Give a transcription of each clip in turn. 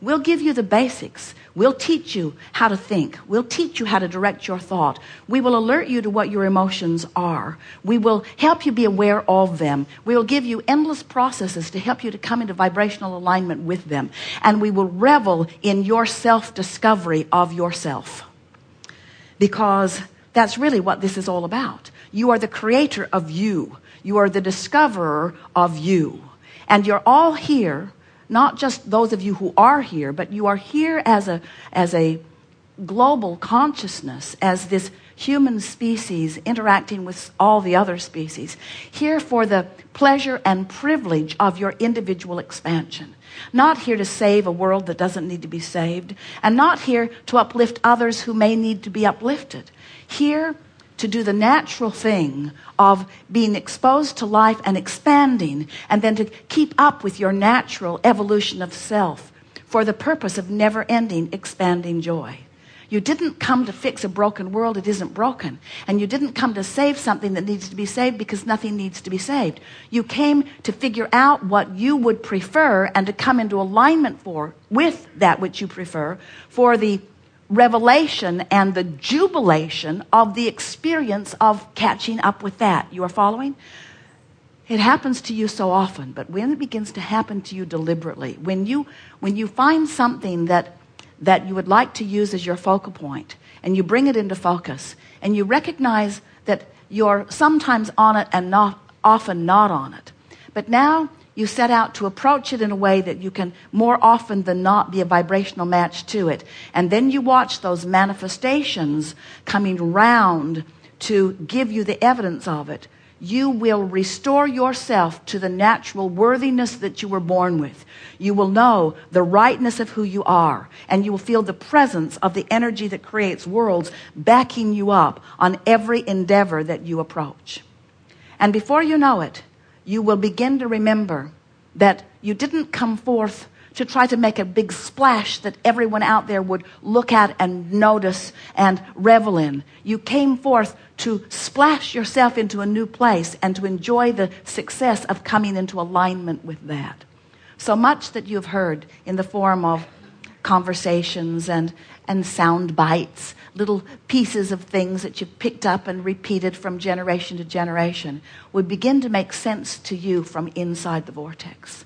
We'll give you the basics. We'll teach you how to think. We'll teach you how to direct your thought. We will alert you to what your emotions are. We will help you be aware of them. We will give you endless processes to help you to come into vibrational alignment with them. And we will revel in your self-discovery of yourself. Because that's really what this is all about. You are the creator of you. You are the discoverer of you. And you're all here, not just those of you who are here, but you are here as a global consciousness, as this human species interacting with all the other species, here for the pleasure and privilege of your individual expansion. Not here to save a world that doesn't need to be saved, and not here to uplift others who may need to be uplifted. Here to do the natural thing of being exposed to life and expanding, and then to keep up with your natural evolution of self for the purpose of never-ending expanding joy. You didn't come to fix a broken world. It isn't broken. And you didn't come to save something that needs to be saved, because nothing needs to be saved. You came to figure out what you would prefer and to come into alignment with that which you prefer, for the revelation and the jubilation of the experience of catching up with that. You are following? It happens to you so often, but when it begins to happen to you deliberately, when you find something that you would like to use as your focal point, and you bring it into focus, and you recognize that you're sometimes on it and not often not on it, but now you set out to approach it in a way that you can more often than not be a vibrational match to it. And then you watch those manifestations coming round to give you the evidence of it. You will restore yourself to the natural worthiness that you were born with. You will know the rightness of who you are, and you will feel the presence of the energy that creates worlds backing you up on every endeavor that you approach. And before you know it, you will begin to remember that you didn't come forth to try to make a big splash that everyone out there would look at and notice and revel in. You came forth to splash yourself into a new place and to enjoy the success of coming into alignment with that. So much that you've heard in the form of conversations and sound bites, little pieces of things that you've picked up and repeated from generation to generation, would begin to make sense to you from inside the vortex.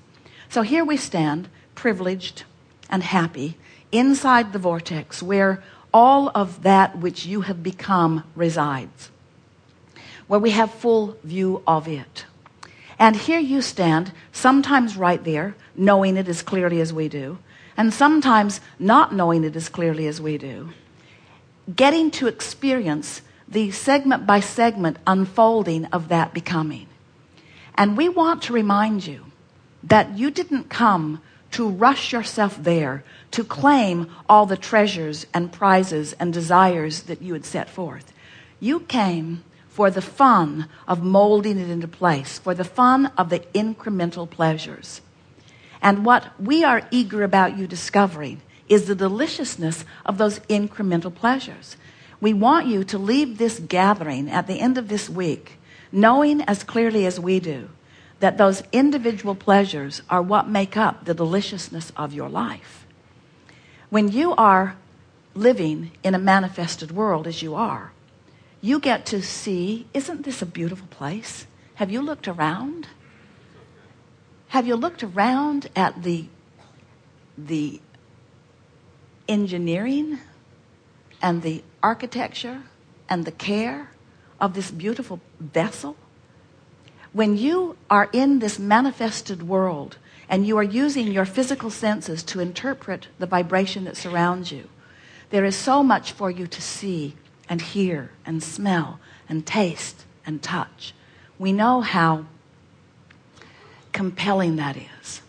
So here we stand, privileged and happy, inside the vortex where all of that which you have become resides, where we have full view of it. And here you stand, sometimes right there, knowing it as clearly as we do, and sometimes not knowing it as clearly as we do, getting to experience the segment by segment unfolding of that becoming. And we want to remind you that you didn't come to rush yourself there to claim all the treasures and prizes and desires that you had set forth. You came for the fun of molding it into place, for the fun of the incremental pleasures. And what we are eager about you discovering is the deliciousness of those incremental pleasures. We want you to leave this gathering at the end of this week knowing as clearly as we do that those individual pleasures are what make up the deliciousness of your life. When you are living in a manifested world as you are, you get to see, isn't this a beautiful place? Have you looked around? Have you looked around at the engineering and the architecture and the care of this beautiful vessel? When you are in this manifested world and you are using your physical senses to interpret the vibration that surrounds you, there is so much for you to see and hear and smell and taste and touch. We know how compelling that is.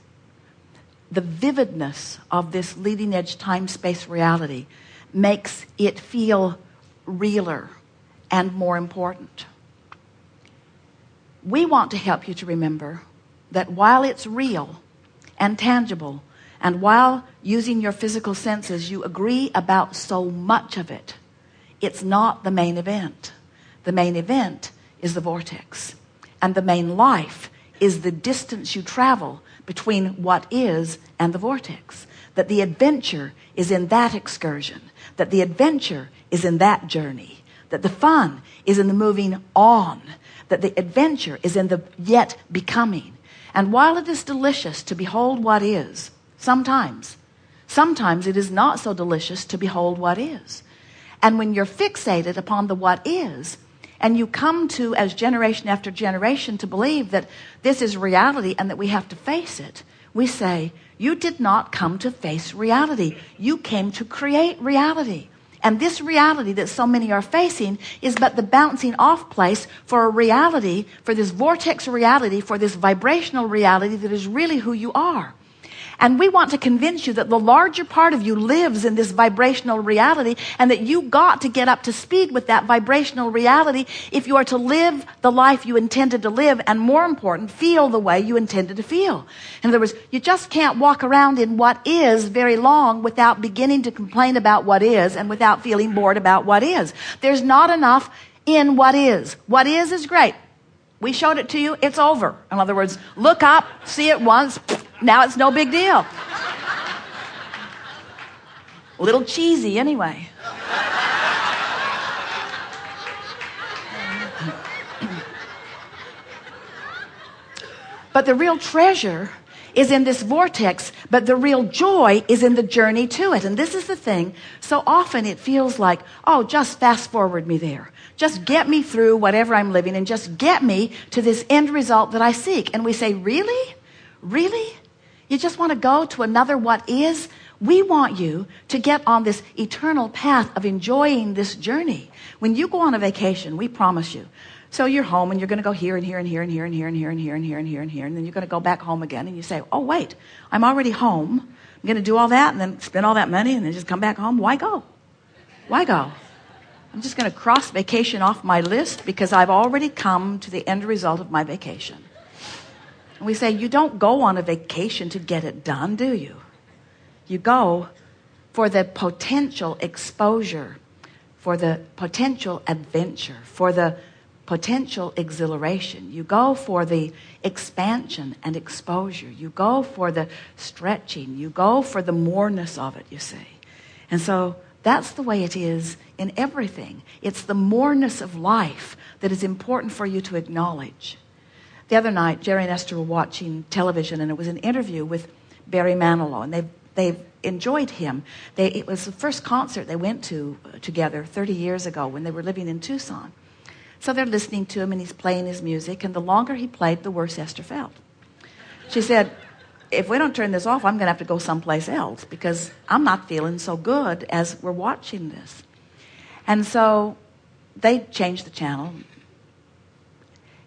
The vividness of this leading edge time-space reality makes it feel realer and more important. We want to help you to remember that while it's real and tangible, and while using your physical senses you agree about so much of it, it's not the main event. The main event is the vortex. And the main life is the distance you travel between what is and the vortex. that the adventure is in that excursion, that the adventure is in that journey, that the fun is in the moving on, that the adventure is in the yet becoming. And while it is delicious to behold what is, sometimes it is not so delicious to behold what is. And when you're fixated upon the what is, and you come to, as generation after generation, to believe that this is reality and that we have to face it, we say, you did not come to face reality. You came to create reality. And this reality that so many are facing is but the bouncing off place for a reality, for this vortex reality, for this vibrational reality that is really who you are. And we want to convince you that the larger part of you lives in this vibrational reality and that you got to get up to speed with that vibrational reality if you are to live the life you intended to live and, more important, feel the way you intended to feel. In other words, you just can't walk around in what is very long without beginning to complain about what is and without feeling bored about what is. There's not enough in what is. What is great. We showed it to you. It's over. In other words, look up, see it once. Now it's no big deal. A little cheesy anyway. But the real treasure is in this vortex, but the real joy is in the journey to it. And this is the thing. So often it feels like, oh, just fast forward me there. Just get me through whatever I'm living and just get me to this end result that I seek. And we say, really? Really? You just want to go to another what is? We want you to get on this eternal path of enjoying this journey. When you go on a vacation, we promise you. So you're home and you're going to go here and here and here and here and here and here and here and here and here and here. And then you're going to go back home again and you say, oh, wait, I'm already home. I'm going to do all that and then spend all that money and then just come back home. Why go? Why go? I'm just going to cross vacation off my list because I've already come to the end result of my vacation. And we say, you don't go on a vacation to get it done, do you? You go for the potential exposure, for the potential adventure, for the potential exhilaration. You go for the expansion and exposure. You go for the stretching. You go for the moreness of it, you see. And so that's the way it is in everything. It's the moreness of life that is important for you to acknowledge. The other night, Jerry and Esther were watching television, and it was an interview with Barry Manilow, and they've enjoyed him. It was the first concert they went to together 30 years ago when they were living in Tucson. So they're listening to him, and he's playing his music, and the longer he played, the worse Esther felt. She said, if we don't turn this off, I'm going to have to go someplace else because I'm not feeling so good as we're watching this. And so they changed the channel.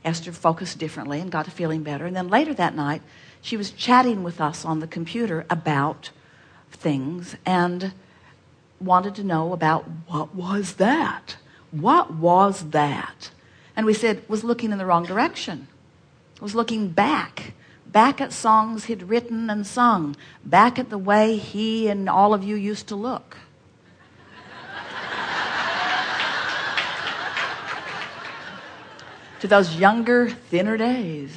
Esther focused differently and got to feeling better. And then later that night, she was chatting with us on the computer about things and wanted to know about what was that? What was that? And we said, was looking in the wrong direction. Was looking back at songs he'd written and sung, back at the way he and all of you used to look. To those younger, thinner days.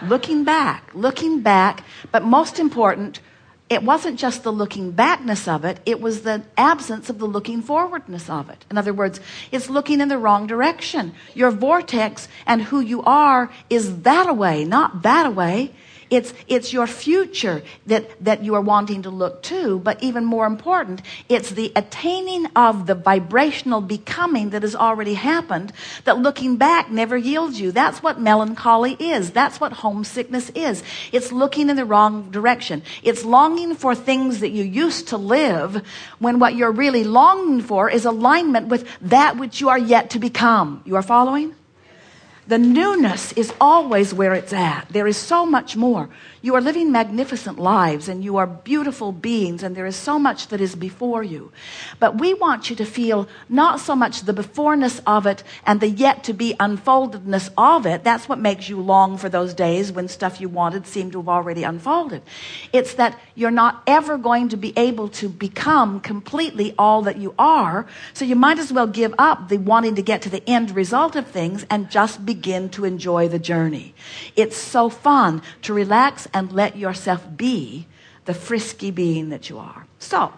Looking back, but most important, it wasn't just the looking backness of it, it was the absence of the looking forwardness of it. In other words, it's looking in the wrong direction. Your vortex and who you are is that away, not that away. It's your future that you are wanting to look to, but even more important, it's the attaining of the vibrational becoming that has already happened, that looking back never yields you. That's what melancholy is. That's what homesickness is. It's looking in the wrong direction. It's longing for things that you used to live when what you're really longing for is alignment with that which you are yet to become. You are following? The newness is always where it's at. There is so much more. You are living magnificent lives and you are beautiful beings and there is so much that is before you. But we want you to feel not so much the beforeness of it and the yet to be unfoldedness of it. That's what makes you long for those days when stuff you wanted seemed to have already unfolded. It's that you're not ever going to be able to become completely all that you are. So you might as well give up the wanting to get to the end result of things and just begin to enjoy the journey. It's so fun to relax and let yourself be the frisky being that you are. So,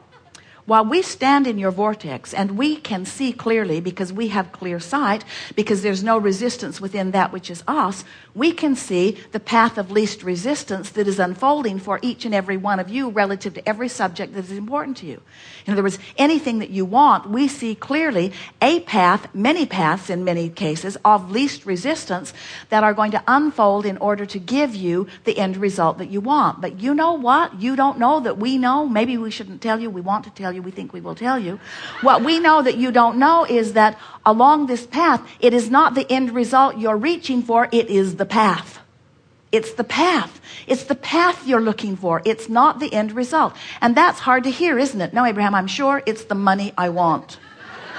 while we stand in your vortex and we can see clearly because we have clear sight, because there's no resistance within that which is us, we can see the path of least resistance that is unfolding for each and every one of you relative to every subject that is important to you. In other words, anything that you want, we see clearly a path, many paths in many cases, of least resistance that are going to unfold in order to give you the end result that you want. But you know what? You don't know that we know. Maybe we shouldn't tell you. We want to tell you. We think we will tell you. What we know that you don't know is that along this path, it is not the end result you're reaching for. It is the path. It's the path. It's the path you're looking for. It's not the end result. And that's hard to hear, isn't it? No, Abraham, I'm sure it's the money I want.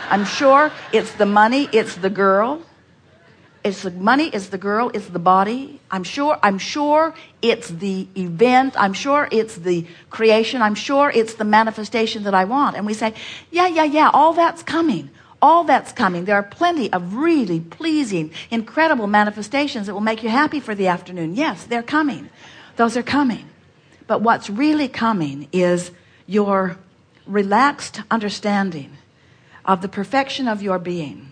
I'm sure it's the money, it's the girl. It's the money, it's the girl, it's the body. I'm sure it's the event. I'm sure it's the creation. I'm sure it's the manifestation that I want. And we say, yeah, all that's coming. All that's coming. There are plenty of really pleasing, incredible manifestations that will make you happy for the afternoon. Yes, they're coming. Those are coming. But what's really coming is your relaxed understanding of the perfection of your being.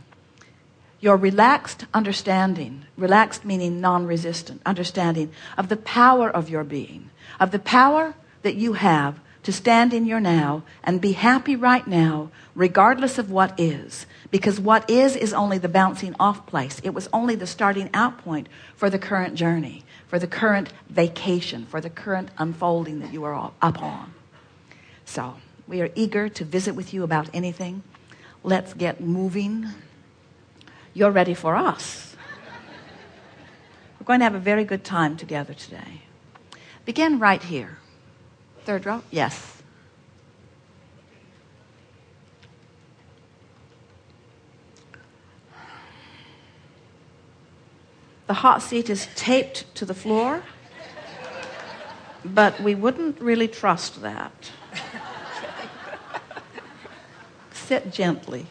Your relaxed understanding, relaxed meaning non-resistant, understanding of the power of your being, of the power that you have to stand in your now and be happy right now, regardless of what is. Because what is only the bouncing off place. It was only the starting out point for the current journey, for the current vacation, for the current unfolding that you are all up on. So, we are eager to visit with you about anything. Let's get moving. You're ready for us. We're going to have a very good time together today. Begin right here. Third row? Yes. The hot seat is taped to the floor, but we wouldn't really trust that. Sit gently.